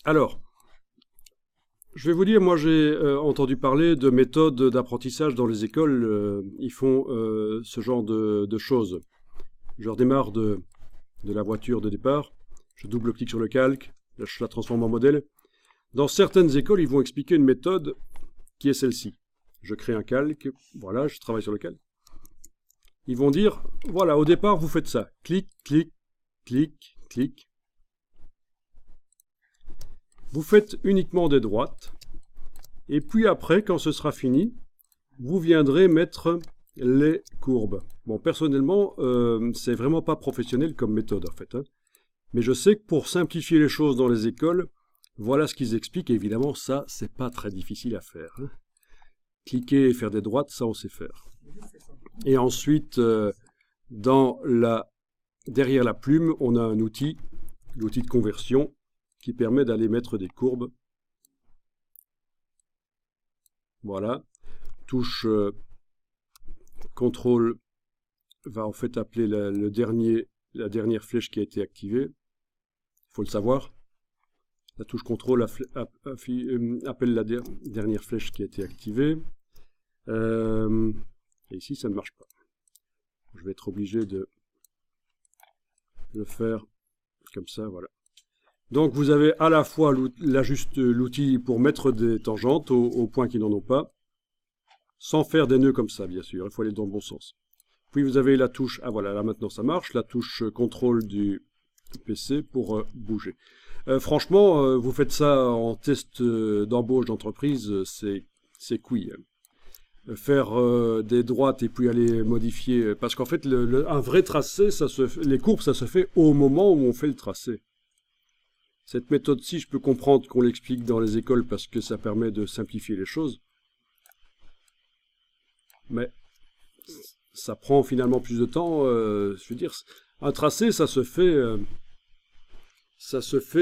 Alors, je vais vous dire, moi j'ai entendu parler de méthodes d'apprentissage dans les écoles. Ils font ce genre de choses. Je redémarre de la voiture de départ, je double-clique sur le calque, là, je la transforme en modèle. Dans certaines écoles, ils vont expliquer une méthode qui est celle-ci. Je crée un calque, voilà, je travaille sur le calque. Ils vont dire, voilà, au départ, vous faites ça. Clic, clic, clic, clic. Vous faites uniquement des droites. Et puis après, quand ce sera fini, vous viendrez mettre les courbes. Bon, personnellement, c'est vraiment pas professionnel comme méthode, en fait. Hein. Mais je sais que pour simplifier les choses dans les écoles, voilà ce qu'ils expliquent. Et évidemment, ça, c'est pas très difficile à faire. Hein. Cliquer et faire des droites, ça, on sait faire. Et ensuite, derrière la plume, on a un outil, l'outil de conversion, qui permet d'aller mettre des courbes. Voilà. Touche CTRL va en fait appeler la dernière flèche qui a été activée. Il faut le savoir. La touche CTRL appelle la dernière flèche qui a été activée. Et ici, ça ne marche pas. Je vais être obligé de le faire comme ça, voilà. Donc, vous avez à la fois l'outil pour mettre des tangentes aux points qui n'en ont pas, sans faire des nœuds comme ça, bien sûr. Il faut aller dans le bon sens. Puis, vous avez la touche, ah voilà, là maintenant ça marche, la touche CTRL du PC pour bouger. Franchement, vous faites ça en test d'embauche d'entreprise, c'est couille. Faire des droites et puis aller modifier, parce qu'en fait, un vrai tracé, les courbes, ça se fait au moment où on fait le tracé. Cette méthode-ci, je peux comprendre qu'on l'explique dans les écoles parce que ça permet de simplifier les choses. Mais ça prend finalement plus de temps. Je veux dire, un tracé, ça se fait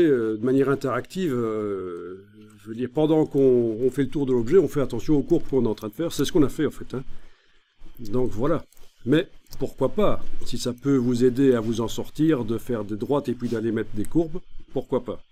de manière interactive. Je veux dire, pendant qu'on fait le tour de l'objet, on fait attention aux courbes qu'on est en train de faire. C'est ce qu'on a fait en fait. Hein. Donc voilà. Mais pourquoi pas, si ça peut vous aider à vous en sortir, de faire des droites et puis d'aller mettre des courbes, pourquoi pas.